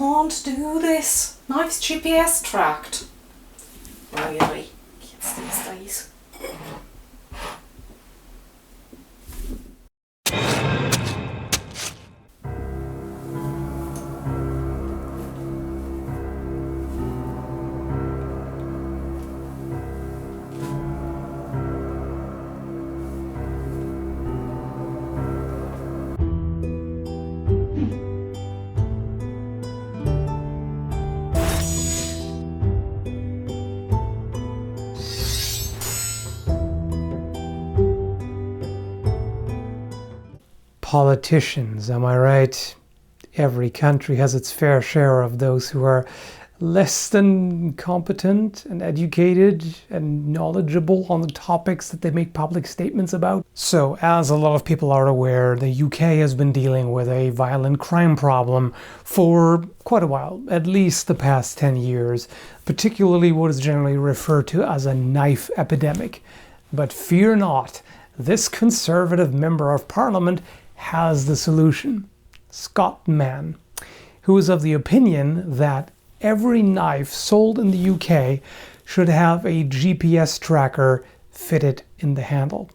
can't do this. Knife's GPS tracked. Really? Kids these days. Politicians, am I right? Every country has its fair share of those who are less than competent and educated and knowledgeable on the topics that they make public statements about. So, as a lot of people are aware, the UK has been dealing with a violent crime problem for quite a while, at least the past 10 years, particularly what is generally referred to as a knife epidemic. But fear not, this Conservative Member of Parliament has the solution. Scott Mann, who is of the opinion that every knife sold in the UK should have a GPS tracker fitted in the handle.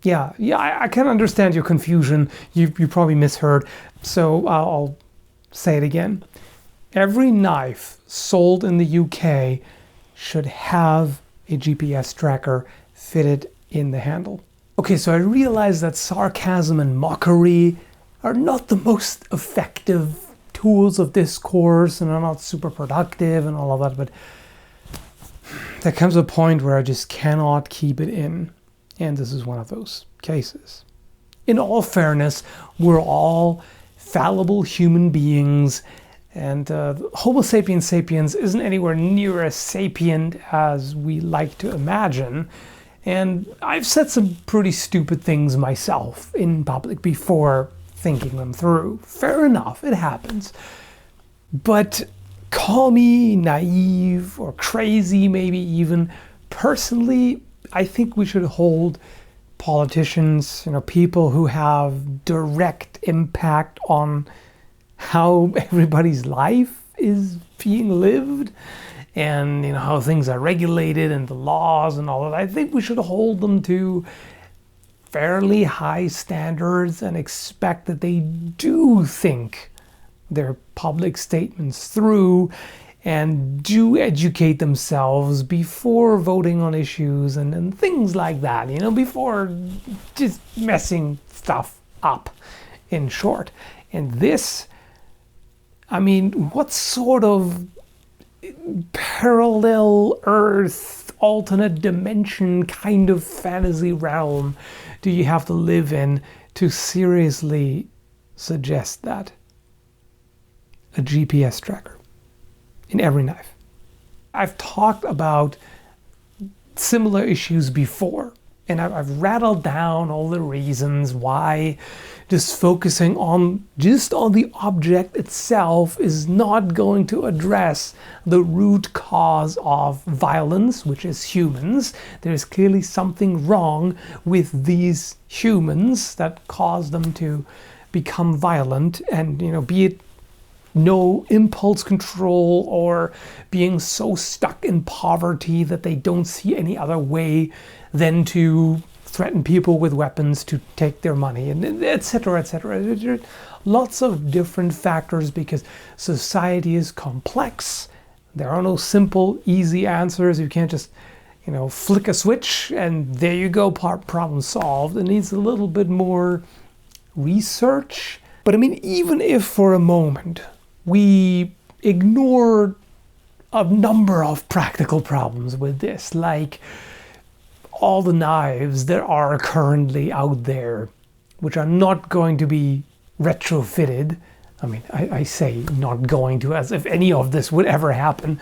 Yeah, I can understand your confusion. You probably misheard, so I'll say it again. Every knife sold in the UK should have a GPS tracker fitted in the handle. Okay, so I realize that sarcasm and mockery are not the most effective tools of discourse and are not super productive and all of that, but there comes a point where I just cannot keep it in, and this is one of those cases. In all fairness, we're all fallible human beings, and Homo sapiens sapiens isn't anywhere near as sapient as we like to imagine. And I've said some pretty stupid things myself in public before thinking them through. Fair enough, it happens. But call me naive or crazy, maybe even. Personally, I think we should hold politicians, people who have direct impact on how everybody's life is being lived, and how things are regulated and the laws and all of that. I think we should hold them to fairly high standards and expect that they do think their public statements through and do educate themselves before voting on issues and things like that, before just messing stuff up, in short. And this, what sort of parallel Earth, alternate dimension kind of fantasy realm do you have to live in to seriously suggest that? A GPS tracker in every knife. I've talked about similar issues before, and I've rattled down all the reasons why just focusing on the object itself is not going to address the root cause of violence, which is humans. There's clearly something wrong with these humans that cause them to become violent, and be it no impulse control or being so stuck in poverty that they don't see any other way than to threaten people with weapons to take their money, and etc., etc. There are lots of different factors because society is complex. There are no simple, easy answers. You can't just, flick a switch and there you go, problem solved. It needs a little bit more research. But even if for a moment we ignore a number of practical problems with this, like all the knives that are currently out there, which are not going to be retrofitted. I say not going to, as if any of this would ever happen.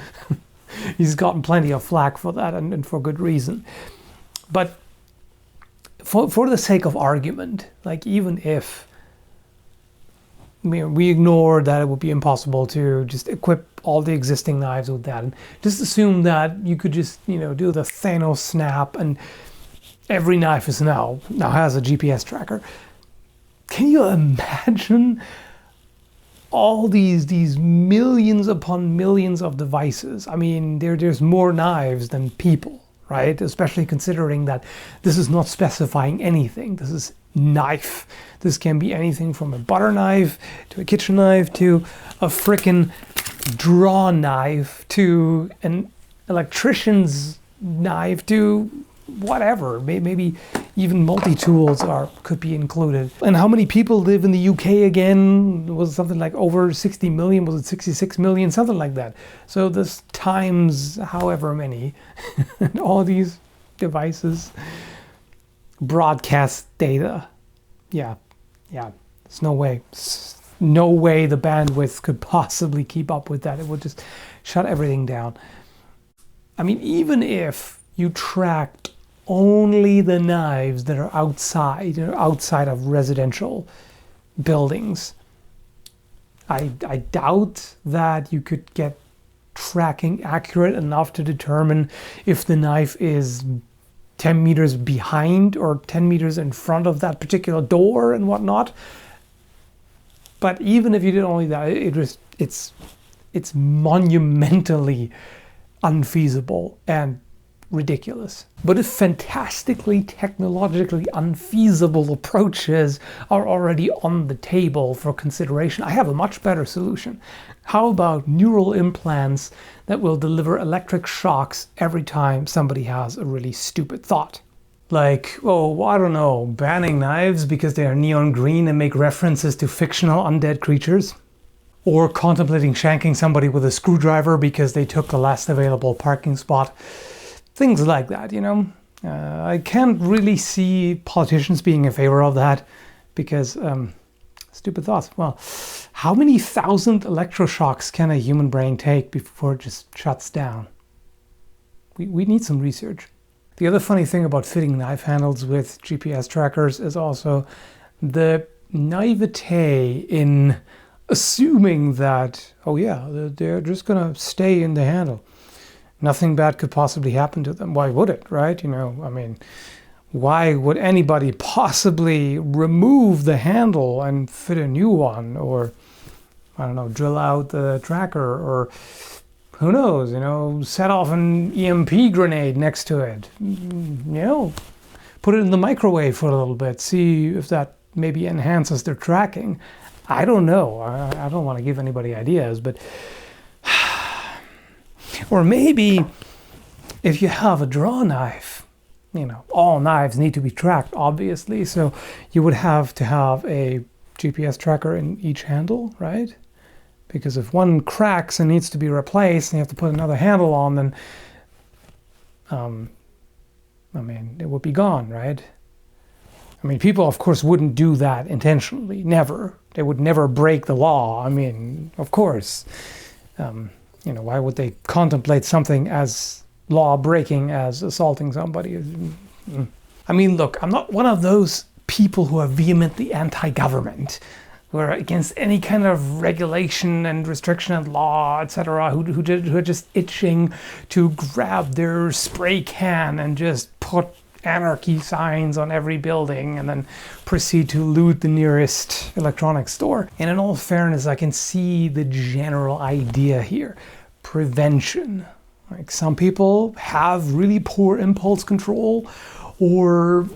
He's gotten plenty of flack for that, and for good reason. But for the sake of argument, even if we ignore that it would be impossible to just equip all the existing knives with that, and just assume that you could just do the Thanos snap and every knife is now has a GPS tracker. Can you imagine all these millions upon millions of devices. I mean, there's more knives than people, right? Especially considering that this is not specifying anything. This is knife. This can be anything from a butter knife to a kitchen knife to a frickin' draw knife to an electrician's knife to whatever. Maybe even multi-tools could be included. And how many people live in the UK again? Was it something like over 60 million? Was it 66 million? Something like that. So this times however many. All these devices broadcast data. Yeah. There's no way. No way the bandwidth could possibly keep up with that. It would just shut everything down. I mean, even if you tracked only the knives that are outside of residential buildings, I doubt that you could get tracking accurate enough to determine if the knife is 10 meters behind or 10 meters in front of that particular door and whatnot. But even if you did only that, it's monumentally unfeasible and ridiculous. But if fantastically technologically unfeasible approaches are already on the table for consideration, I have a much better solution. How about neural implants that will deliver electric shocks every time somebody has a really stupid thought? Like, oh, I don't know, banning knives because they are neon green and make references to fictional undead creatures? Or contemplating shanking somebody with a screwdriver because they took the last available parking spot? Things like that, you know. I can't really see politicians being in favor of that because stupid thoughts. Well, how many thousand electroshocks can a human brain take before it just shuts down? We need some research. The other funny thing about fitting knife handles with GPS trackers is also the naivete in assuming that, oh yeah, they're just gonna stay in the handle. Nothing bad could possibly happen to them. Why would it, right? You know, I mean, why would anybody possibly remove the handle and fit a new one? Or, I don't know, drill out the tracker, or who knows, you know, set off an EMP grenade next to it. You know, put it in the microwave for a little bit, see if that maybe enhances their tracking. I don't know. I don't want to give anybody ideas, but or maybe if you have a draw knife, you know, all knives need to be tracked, obviously. So you would have to have a GPS tracker in each handle, right? Because if one cracks and needs to be replaced and you have to put another handle on, then, I mean, it would be gone, right? I mean, people, of course, wouldn't do that intentionally. Never. They would never break the law. I mean, of course. You know, why would they contemplate something as law-breaking as assaulting somebody? I mean, look, I'm not one of those people who are vehemently anti-government, who are against any kind of regulation and restriction and law, etc., who are just itching to grab their spray can and just put anarchy signs on every building and then proceed to loot the nearest electronics store. And in all fairness, I can see the general idea here. Prevention. Like, some people have really poor impulse control or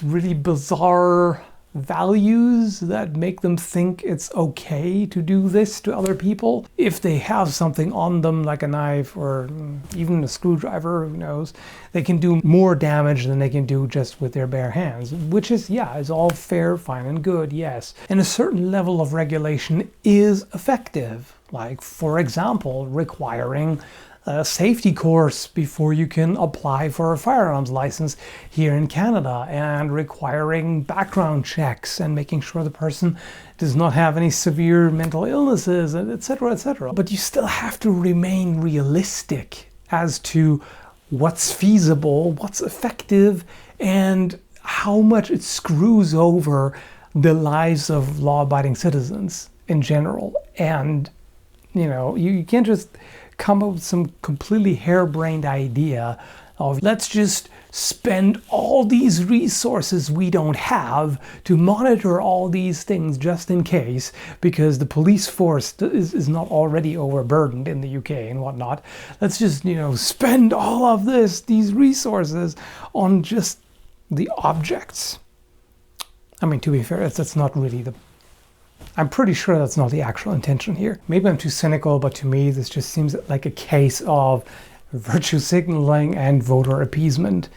really bizarre values that make them think it's okay to do this to other people. If they have something on them like a knife or even a screwdriver, who knows, they can do more damage than they can do just with their bare hands, which is, yeah, is all fair, fine and good, yes. And a certain level of regulation is effective, like, for example, requiring a safety course before you can apply for a firearms license here in Canada, and requiring background checks and making sure the person does not have any severe mental illnesses, etc., etc. But you still have to remain realistic as to what's feasible, what's effective, and how much it screws over the lives of law-abiding citizens in general. And, you know, you can't just come up with some completely harebrained idea of let's just spend all these resources we don't have to monitor all these things just in case, because the police force is not already overburdened in the UK and whatnot. Let's just, spend all of these resources on just the objects. I mean, to be fair, that's not really I'm pretty sure that's not the actual intention here. Maybe I'm too cynical, but to me this just seems like a case of virtue signaling and voter appeasement.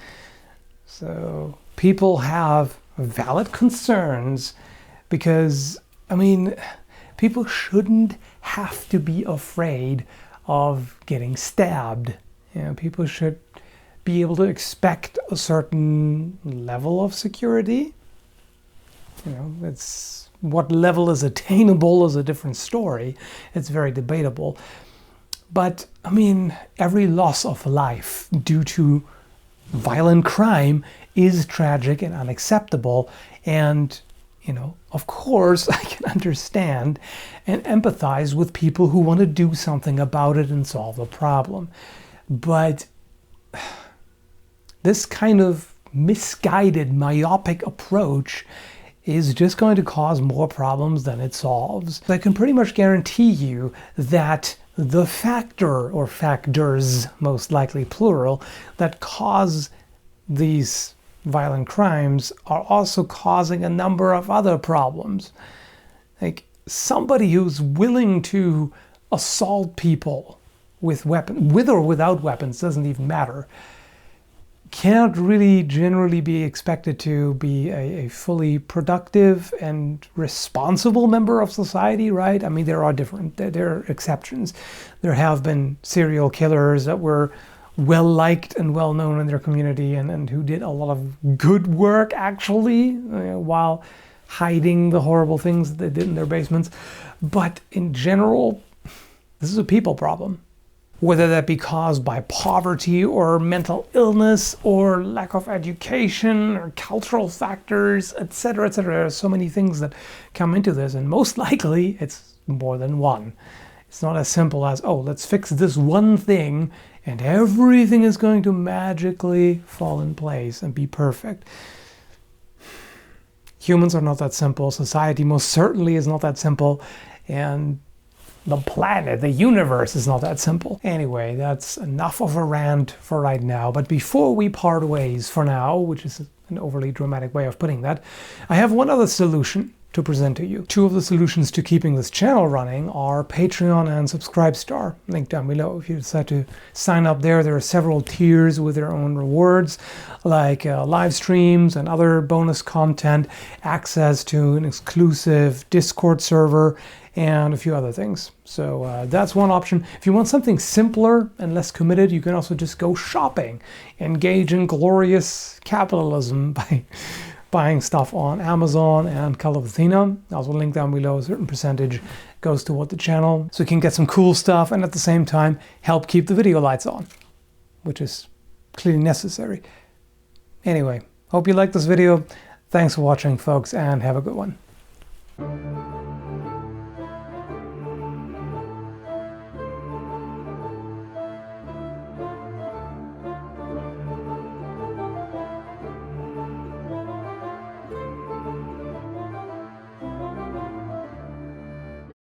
So people have valid concerns because, people shouldn't have to be afraid of getting stabbed. People should be able to expect a certain level of security. It's what level is attainable is a different story. It's very debatable. But, every loss of life due to violent crime is tragic and unacceptable. And, of course, I can understand and empathize with people who want to do something about it and solve the problem. But this kind of misguided, myopic approach is just going to cause more problems than it solves. I can pretty much guarantee you that the factor, or factors, most likely plural, that cause these violent crimes are also causing a number of other problems. Like somebody who's willing to assault people with or without weapons, doesn't even matter, can't really generally be expected to be a fully productive and responsible member of society, right? There are exceptions. There have been serial killers that were well liked and well known in their community and who did a lot of good work actually, while hiding the horrible things that they did in their basements. But in general, this is a people problem. Whether that be caused by poverty or mental illness or lack of education or cultural factors, etc., etc. There are so many things that come into this, and most likely it's more than one. It's not as simple as, let's fix this one thing and everything is going to magically fall in place and be perfect. Humans are not that simple. Society most certainly is not that simple. And the planet, the universe is not that simple. Anyway, that's enough of a rant for right now. But before we part ways for now, which is an overly dramatic way of putting that, I have one other solution to present to you. Two of the solutions to keeping this channel running are Patreon and Subscribestar. Link down below. If you decide to sign up there are several tiers with their own rewards, like live streams and other bonus content, access to an exclusive Discord server, and a few other things. So that's one option. If you want something simpler and less committed, you can also just go shopping. Engage in glorious capitalism by buying stuff on Amazon and Kult of Athena. Also link down below. A certain percentage goes toward the channel, so you can get some cool stuff and at the same time help keep the video lights on, which is clearly necessary. Anyway, hope you liked this video. Thanks for watching, folks, and have a good one.